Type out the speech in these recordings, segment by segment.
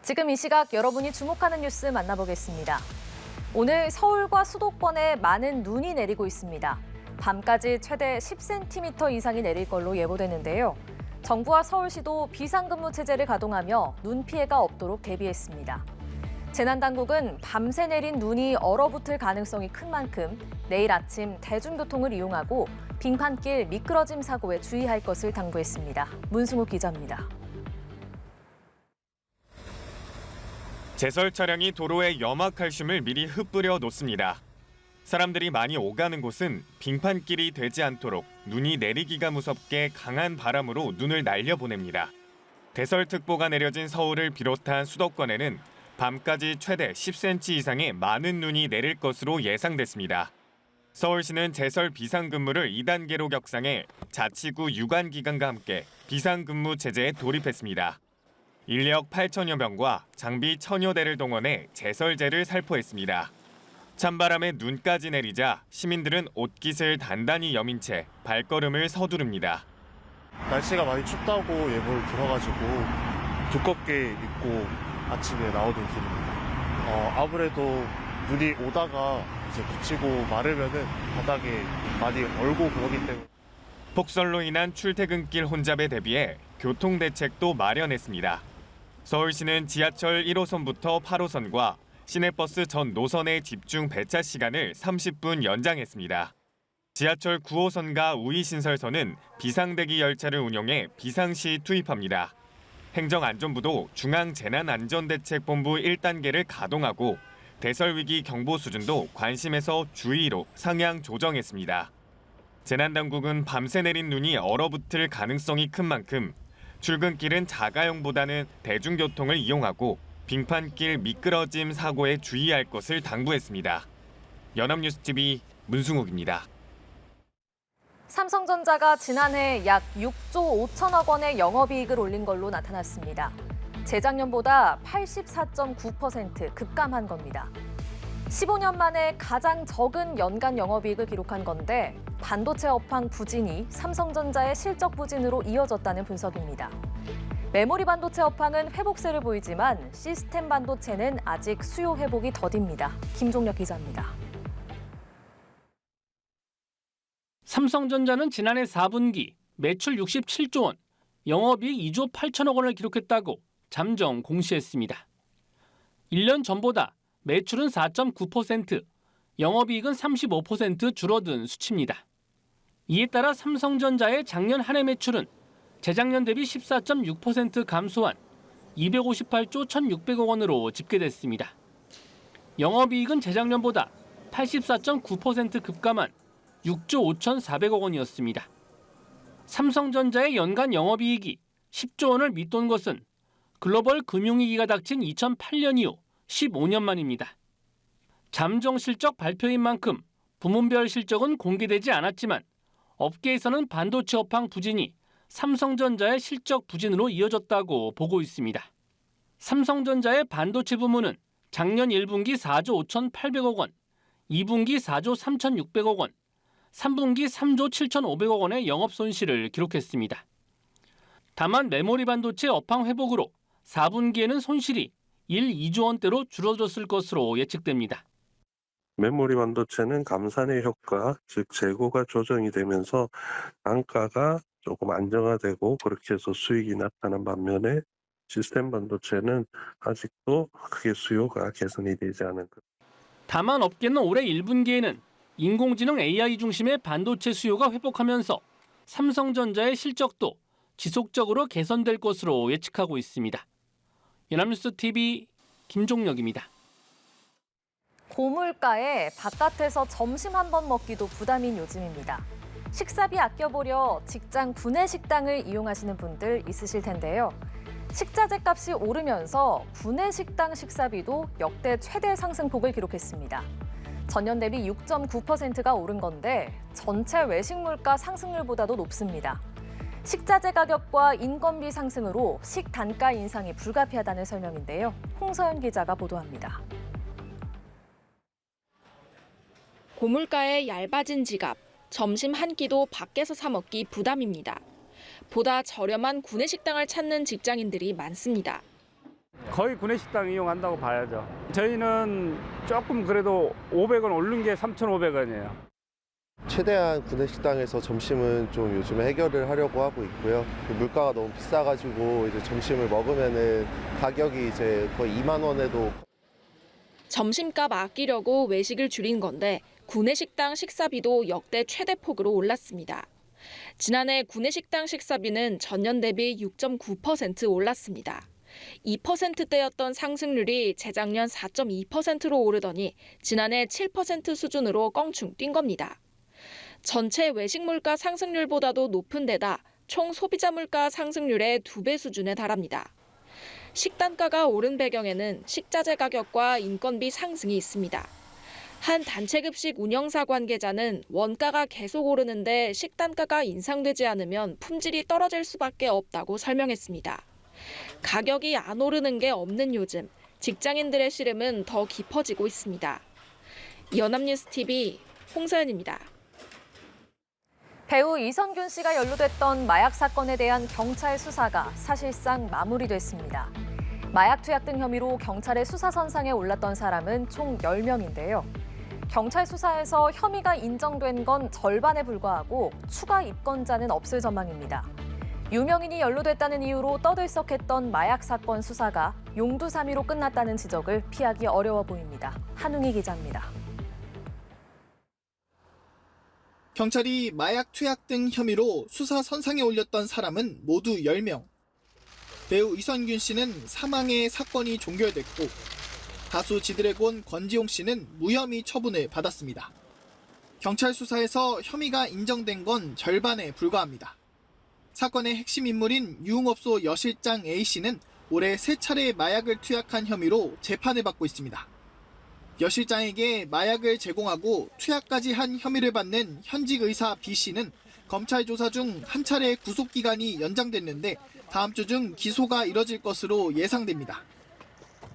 지금 이 시각 여러분이 주목하는 뉴스 만나보겠습니다. 오늘 서울과 수도권에 많은 눈이 내리고 있습니다. 밤까지 최대 10cm 이상이 내릴 걸로 예보되는데요. 정부와 서울시도 비상근무 체제를 가동하며 눈 피해가 없도록 대비했습니다. 재난당국은 밤새 내린 눈이 얼어붙을 가능성이 큰 만큼 내일 아침 대중교통을 이용하고 빙판길 미끄러짐 사고에 주의할 것을 당부했습니다. 문승욱 기자입니다. 제설 차량이 도로에 염화칼슘을 미리 흩뿌려 놓습니다. 사람들이 많이 오가는 곳은 빙판길이 되지 않도록 눈이 내리기가 무섭게 강한 바람으로 눈을 날려보냅니다. 대설특보가 내려진 서울을 비롯한 수도권에는 밤까지 최대 10cm 이상의 많은 눈이 내릴 것으로 예상됐습니다. 서울시는 제설 비상근무를 2단계로 격상해 자치구 유관기관과 함께 비상근무 체제에 돌입했습니다. 인력 8천여 명과 장비 1000여 대를 동원해 제설제를 살포했습니다. 찬바람에 눈까지 내리자 시민들은 옷깃을 단단히 여민 채 발걸음을 서두릅니다. 날씨가 많이 춥다고 예보를 들어가지고 두껍게 입고 아침에 나오는 길입니다. 아무래도 눈이 오다가 이제 그치고 마르면은 바닥에 많이 얼고 그러기 때문에 폭설로 인한 출퇴근길 혼잡에 대비해 교통대책도 마련했습니다. 서울시는 지하철 1호선부터 8호선과 시내버스 전 노선의 집중 배차 시간을 30분 연장했습니다. 지하철 9호선과 우이신설선은 비상대기 열차를 운영해 비상시 투입합니다. 행정안전부도 중앙재난안전대책본부 1단계를 가동하고 대설위기 경보 수준도 관심에서 주의로 상향 조정했습니다. 재난당국은 밤새 내린 눈이 얼어붙을 가능성이 큰 만큼 출근길은 자가용보다는 대중교통을 이용하고 빙판길 미끄러짐 사고에 주의할 것을 당부했습니다. 연합뉴스TV 문승욱입니다. 삼성전자가 지난해 약 6조 5천억 원의 영업이익을 올린 걸로 나타났습니다. 재작년보다 84.9% 급감한 겁니다. 15년 만에 가장 적은 연간 영업이익을 기록한 건데 반도체 업황 부진이 삼성전자의 실적 부진으로 이어졌다는 분석입니다. 메모리 반도체 업황은 회복세를 보이지만 시스템 반도체는 아직 수요 회복이 더딥니다. 김종혁 기자입니다. 삼성전자는 지난해 4분기 매출 67조 원, 영업이익 2조 8천억 원을 기록했다고 잠정 공시했습니다. 1년 전보다 매출은 4.9%, 영업이익은 35% 줄어든 수치입니다. 이에 따라 삼성전자의 작년 한 해 매출은 재작년 대비 14.6% 감소한 258조 1,600억 원으로 집계됐습니다. 영업이익은 재작년보다 84.9% 급감한 6조 5,400억 원이었습니다. 삼성전자의 연간 영업이익이 10조 원을 밑돈 것은 글로벌 금융위기가 닥친 2008년 이후 15년 만입니다. 잠정 실적 발표인 만큼 부문별 실적은 공개되지 않았지만 업계에서는 반도체 업황 부진이 삼성전자의 실적 부진으로 이어졌다고 보고 있습니다. 삼성전자의 반도체 부문은 작년 1분기 4조 5,800억 원, 2분기 4조 3,600억 원, 3분기 3조 7,500억 원의 영업 손실을 기록했습니다. 다만 메모리 반도체 업황 회복으로 4분기에는 손실이 2조 원대로 줄어들었을 것으로 예측됩니다. 메모리 반도체는 감산의 효과, 즉 재고가 조정이 되면서 단가가 조금 안정화되고 그렇게 해서 수익이 나타난 반면에 시스템 반도체는 아직도 크게 수요가 개선이 되지 않은 것. 다만 업계는 올해 1분기에는 인공지능 AI 중심의 반도체 수요가 회복하면서 삼성전자의 실적도 지속적으로 개선될 것으로 예측하고 있습니다. 연합뉴스TV 김종혁입니다. 고물가에 바깥에서 점심 한 번 먹기도 부담인 요즘입니다. 식사비 아껴보려 직장 구내식당을 이용하시는 분들 있으실 텐데요. 식자재 값이 오르면서 구내식당 식사비도 역대 최대 상승폭을 기록했습니다. 전년 대비 6.9%가 오른 건데 전체 외식 물가 상승률보다도 높습니다. 식자재 가격과 인건비 상승으로 식단가 인상이 불가피하다는 설명인데요. 홍서연 기자가 보도합니다. 고물가에 얇아진 지갑, 점심 한 끼도 밖에서 사 먹기 부담입니다. 보다 저렴한 구내식당을 찾는 직장인들이 많습니다. 거의 구내식당 이용한다고 봐야죠. 저희는 조금 그래도 500원 오른 게 3,500원이에요. 최대한 구내식당에서 점심은 좀 요즘에 해결을 하려고 하고 있고요. 물가가 너무 비싸가지고 이제 점심을 먹으면은 가격이 이제 거의 2만 원에도. 점심값 아끼려고 외식을 줄인 건데 구내식당 식사비도 역대 최대폭으로 올랐습니다. 지난해 구내식당 식사비는 전년 대비 6.9% 올랐습니다. 2%대였던 상승률이 재작년 4.2%로 오르더니 지난해 7% 수준으로 껑충 뛴 겁니다. 전체 외식 물가 상승률보다도 높은 데다 총 소비자 물가 상승률의 2배 수준에 달합니다. 식단가가 오른 배경에는 식자재 가격과 인건비 상승이 있습니다. 한 단체급식 운영사 관계자는 원가가 계속 오르는데 식단가가 인상되지 않으면 품질이 떨어질 수밖에 없다고 설명했습니다. 가격이 안 오르는 게 없는 요즘, 직장인들의 시름은 더 깊어지고 있습니다. 연합뉴스TV 홍서연입니다. 배우 이선균 씨가 연루됐던 마약 사건에 대한 경찰 수사가 사실상 마무리됐습니다. 마약 투약 등 혐의로 경찰의 수사 선상에 올랐던 사람은 총 10명인데요. 경찰 수사에서 혐의가 인정된 건 절반에 불과하고 추가 입건자는 없을 전망입니다. 유명인이 연루됐다는 이유로 떠들썩했던 마약 사건 수사가 용두사미로 끝났다는 지적을 피하기 어려워 보입니다. 한웅희 기자입니다. 경찰이 마약 투약 등 혐의로 수사 선상에 올렸던 사람은 모두 10명. 배우 이선균 씨는 사망해 사건이 종결됐고 가수 지드래곤 권지용 씨는 무혐의 처분을 받았습니다. 경찰 수사에서 혐의가 인정된 건 절반에 불과합니다. 사건의 핵심 인물인 유흥업소 여실장 A씨는 올해 3차례 마약을 투약한 혐의로 재판을 받고 있습니다. 여실장에게 마약을 제공하고 투약까지 한 혐의를 받는 현직 의사 B씨는 검찰 조사 중 한 차례 구속기간이 연장됐는데 다음 주 중 기소가 이뤄질 것으로 예상됩니다.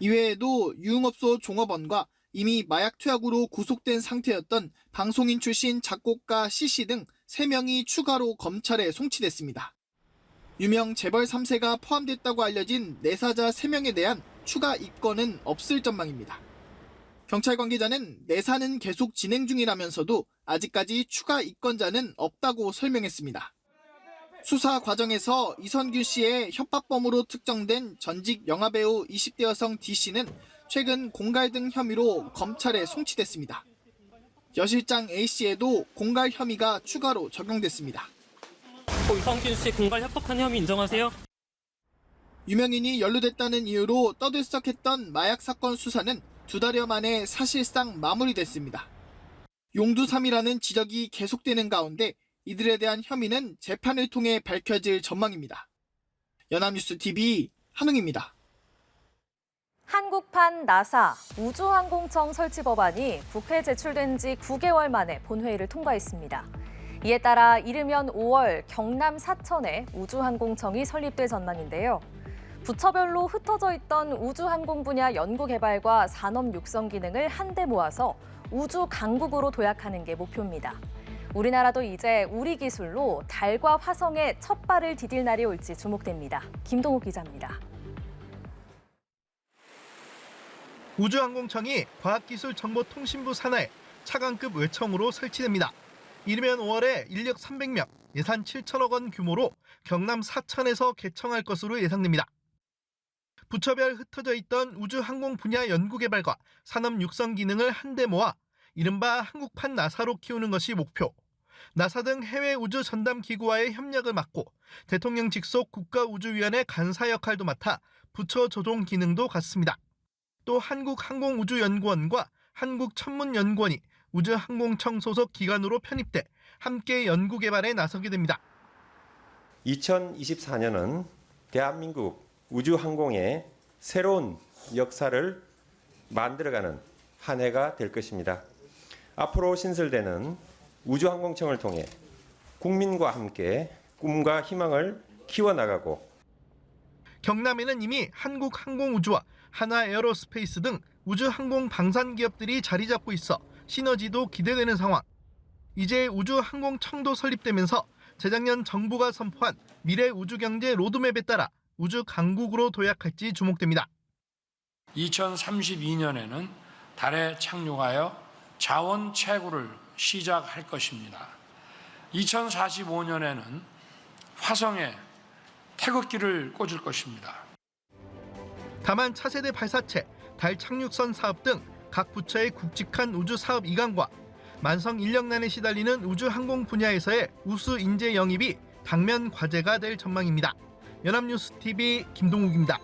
이외에도 유흥업소 종업원과 이미 마약 투약으로 구속된 상태였던 방송인 출신 작곡가 C씨 등 3명이 추가로 검찰에 송치됐습니다. 유명 재벌 3세가 포함됐다고 알려진 내사자 3명에 대한 추가 입건은 없을 전망입니다. 경찰 관계자는 내사는 계속 진행 중이라면서도 아직까지 추가 입건자는 없다고 설명했습니다. 수사 과정에서 이선균 씨의 협박범으로 특정된 전직 영화배우 20대 여성 D씨는 최근 공갈 등 혐의로 검찰에 송치됐습니다. 여실장 A씨에도 공갈 혐의가 추가로 적용됐습니다. 이선균 씨 공갈 협박한 혐의 인정하세요? 유명인이 연루됐다는 이유로 떠들썩했던 마약 사건 수사는 2달여 만에 사실상 마무리됐습니다. 용두삼이라는 지적이 계속되는 가운데 이들에 대한 혐의는 재판을 통해 밝혀질 전망입니다. 연합뉴스TV 한웅입니다. 한국판 나사 우주항공청 설치 법안이 국회에 제출된 지 9개월 만에 본회의를 통과했습니다. 이에 따라 이르면 5월 경남 사천에 우주항공청이 설립될 전망인데요. 부처별로 흩어져 있던 우주항공 분야 연구개발과 산업 육성 기능을 한데 모아서 우주 강국으로 도약하는 게 목표입니다. 우리나라도 이제 우리 기술로 달과 화성에 첫 발을 디딜 날이 올지 주목됩니다. 김동욱 기자입니다. 우주항공청이 과학기술정보통신부 산하에 차관급 외청으로 설치됩니다. 이르면 5월에 인력 300명, 예산 7천억 원 규모로 경남 사천에서 개청할 것으로 예상됩니다. 부처별 흩어져 있던 우주항공 분야 연구개발과 산업 육성 기능을 한데 모아 이른바 한국판 나사로 키우는 것이 목표. 나사 등 해외 우주 전담 기구와의 협력을 맡고 대통령 직속 국가우주위원회 간사 역할도 맡아 부처 조종 기능도 갖습니다. 또 한국항공우주연구원과 한국천문연구원이 우주항공청 소속 기관으로 편입돼 함께 연구개발에 나서게 됩니다. 2024년은 대한민국 우주항공의 새로운 역사를 만들어가는 한 해가 될 것입니다. 앞으로 신설되는 우주항공청을 통해 국민과 함께 꿈과 희망을 키워나가고 경남에는 이미 한국항공우주와 하나에어로스페이스 등 우주항공 방산 기업들이 자리 잡고 있어 시너지도 기대되는 상황. 이제 우주항공청도 설립되면서 재작년 정부가 선포한 미래 우주경제 로드맵에 따라 우주 강국으로 도약할지 주목됩니다. 2032년에는 달에 착륙하여 자원 채굴을 시작할 것입니다. 2045년에는 화성에 태극기를 꽂을 것입니다. 다만 차세대 발사체, 달 착륙선 사업 등 각 부처의 굵직한 우주 사업 이관과 만성 인력난에 시달리는 우주항공 분야에서의 우수 인재 영입이 당면 과제가 될 전망입니다. 연합뉴스TV 김동욱입니다.